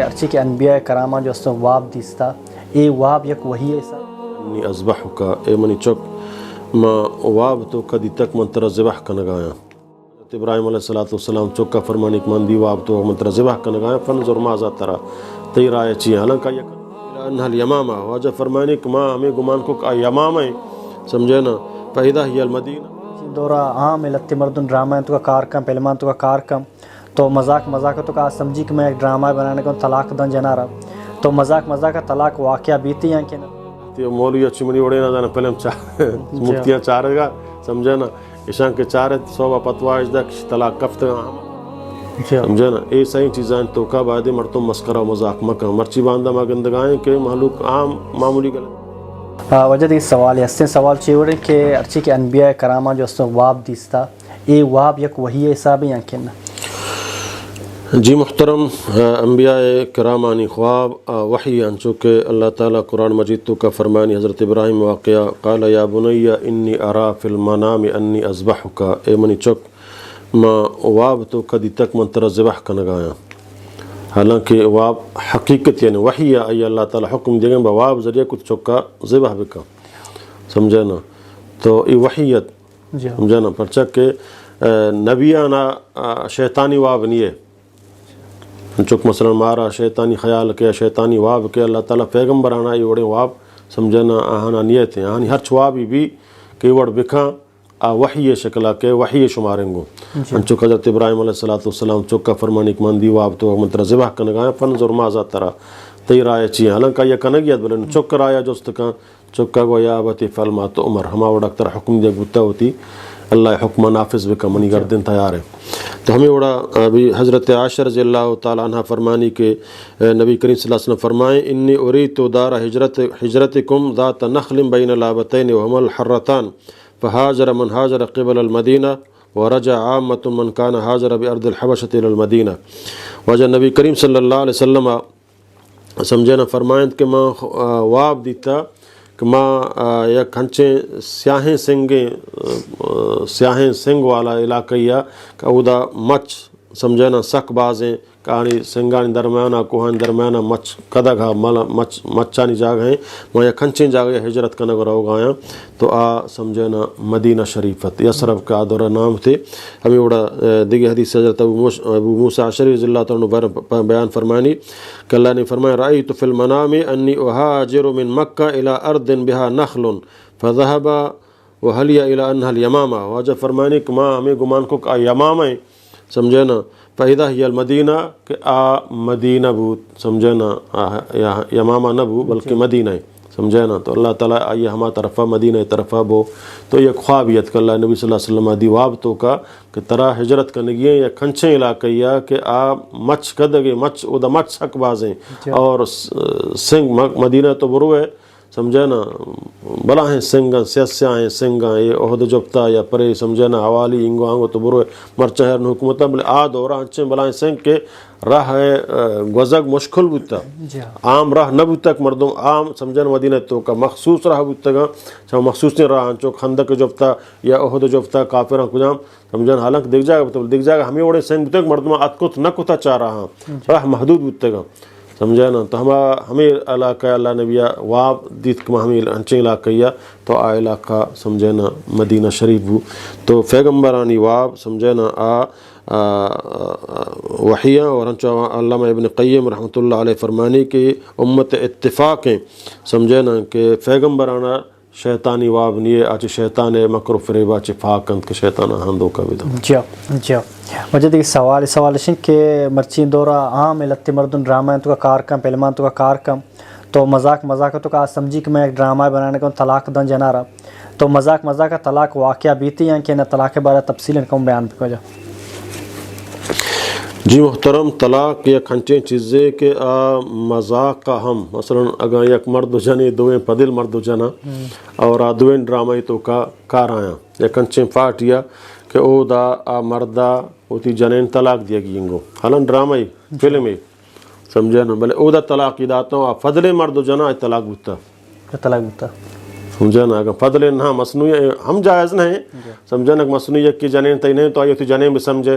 ارچی کے انبیاء کراما جو استو واب دیستا اے واب یک وحی ایسا انی ازبحک اے منی چک ما واب تو کدی تک منتر ذبح کنگایا. حضرت ابراہیم علیہ السلام چکا فرمانی کہ من دی واب تو منتر ذبح کنگایا فنظر ماذا ترى تی رائے چی حالانکہ یک انہا الیمامہ واجہ فرمانی کہ ما ہمیں گمان کو کہ یمامہ سمجھے نا فیدہ ہی المدینہ دورا عام لتی مردن ڈرامہ تو کا کار کم پہلمان تو کا کار کم تو مذاق تو کا سمجھی کہ میں ایک ڈرامہ بنانے کو طلاق دن جنا رہا تو مذاق کا طلاق واقعہ بیتی ہیں کہ نا مولوی اچھی منی وڑے نہ جانا پہلے ہم مفتیاں چارے گا سمجھے نا اشان کے چارے صوبہ پتوا اجدہ طلاق کفت سمجھے نا اے صحیح چیزیں تو کا بعدے مرتم مسکرہ و مذاق مکہ مرچی باندہ مگندگائیں کہ محلوق عام معمولی گلے. وجہ دیکھ سوال ہے اس سوال چیوڑے کہ ارچی کے انبیاء کراما جو استو واب دیستا اے واب یک وحی حساب ہیں کہ نا. جی محترم انبیاء کرامانی خواب وحی انچو کہ اللہ تعالیٰ قرآن مجید تو کا فرمانی حضرت ابراہیم واقعہ قال یا بنی انی ارا فی المنام انی ازبحک اے منی چک ما واب تو کدی تک منتر ذبح کنگایا. حالانکہ واب حقیقت یعنی وحی ہے اللہ تعالیٰ حکم دے گئے واب ذریعہ کچھ چکا ذبح بکا سمجھے نا تو یہ وحیت سمجھے نا پرچہ کہ نبیانا شیطانی واب نہیں ہے چک مثلا مارا شیطانی خیال کے شیطانی واب کے اللہ تعالیٰ پیغمبرانا یہ وڑے واب سمجھنا آہانا نیت ہیں آہانی ہر چوابی بھی کہ وڑ بکھاں وحی شکلہ کے وحی شماریں گو. چک حضرت ابراہیم علیہ السلام چکا فرمانی کہ من دی واب تو منتر ذبح کنگایا فنظر ماذا ترى تی رائے چی حالانکہ یہ کنگیت بلن چک رایا جوست کا چکا گو یا ابتی فعل ما تؤمر ہما وڑا اکتر حکم دے گتا ہوتی اللہ حکم نافذ بکا منی گردن تیار ہے. تو ہمیں وڑا ابھی حضرت عائشہ رضی اللہ تعالیٰ عنہ فرمانی کہ نبی کریم صلی اللہ علیہ وسلم فرمائیں انی اریت دار ہجرتکم ذات نخل بین لابتین وہما الحرتان فہاجر من ہاجر قبل المدینہ ورجع عامۃ من کان ہاجر بارض الحبشۃ الى المدینہ. وجہ نبی کریم صلی اللہ علیہ وسلم سمجھنا فرمائیں کہ میں واب دیتا کہ ماں یک ہنچے سیاہیں سنگ والا علاقہ یا کہ اودا مچ سمجھنا سک بازیں کہانی سنگانی درمیانہ کوہانی درمیانہ مچ کدہ گھا مچانی جاگہ ہیں میں یک ہنچیں جاگہ ہجرت کا نگر ہو گایا تو سمجھنا مدینہ شریفت یسرف کا دورہ نام تھے. ہمیں وڑا دیگی حدیث حضرت ابو موسیٰ عشری رضی اللہ تعالیٰ بیان فرمانی کہ اللہ نے فرمایا رأیت فی المنام انی اہاجر من مکہ الى ارض بہا نخل فذہب وحلی الى انہا الیمامہ. واجہ فرمانی کہ ماں ہمیں گمان کو کہ یمامہ سمجھے نا فیدہ ہی المدینہ کہ مدینہ بود سمجھے نا یمامہ نہ بو بلکہ مدینہ سمجھے نا. تو اللہ تعالیٰ آئیے ہما طرفہ مدینہ طرفہ بو تو یہ خوابیت کہ اللہ نبی صلی اللہ علیہ وسلم دی واب تو کا کہ ترا ہجرت کنگییں یا کھنچیں علاقہ یا کہ مچ کدگے مچ او دا مچ سک بازیں اور سنگ مدینہ تو برو ہے سمجھے نا بلا ہیں سنگاں سیاسیاں ہیں سنگاں یہ عہد جبتا یا پرے سمجھے نا حوالی انگو آنگو تو برو ہے مرچہ ہے حکومتہ بلے دورہ ہنچیں بلا ہیں سنگ کے راہ گوزگ مشکل بودتا عام راہ نہ بودتا کہ مردم عام سمجھے نا مدینہ تو کا مخصوص راہ بودتا گا چاہاں مخصوص نہیں راہ ہنچو خندق جبتا یا عہد جبتا کافران کجام سمجھے نا حالانکہ دیکھ جائے گا ہمیں وڑے سنگ بودتا کہ مردم اتکت نہ کتا چاہ رہا راہ محدود بودتا گا سمجھے نا. تو ہمیں علاقہ اللہ نبیہ واب دیت کما ہمیں ہنچیں علاقہ یا تو علاقہ سمجھے نا مدینہ شریف بو تو پیغمبرانی واب سمجھے نا وحیاں اور ہنچو علامہ ابن قیم رحمۃ اللہ علیہ فرمانی کہ امت اتفاق ہیں سمجھے نا کہ پیغمبرانہ شیطانی واب نیے آچے شیطان مکر و فریب آچے فاکند کے شیطان ہندو کا بھی وجہ دیکھ سوال شن کہ مرچین دورہ عام لتی مردن ڈرامہ تو کا کار کم پہلمان تو کا کار کم تو مذاق تو کا سمجھی کہ میں ایک ڈرامہ بنانے کو طلاق دن جنا رہا تو مذاق کا طلاق واقعہ بیتی ہیں کہ نہ طلاق کے بارے تفصیل کم بیان پہ جا. جی محترم طلاق یا کھنچیں چیزیں کہ مذاق کا ہم مثلا اگر یک مرد جنے دویں پدل مرد جنا اور دویں ڈرامہ تو کا کار آیا یا کھنچیں فاٹ یا کہ او دا مردہ ہوتی جنین طلاق دیا گی انگو حالان ڈرامہ فلم سمجھے نا بلے او دا طلاق داتا ہوں فضل مرد جنا طلاق بودتا سمجھے نا اگر فضل نہ مصنوعی ہم جائز نہیں سمجھے نا مصنوعی کی جنین تی نہیں تو آئی ہوتی جنین بھی سمجھے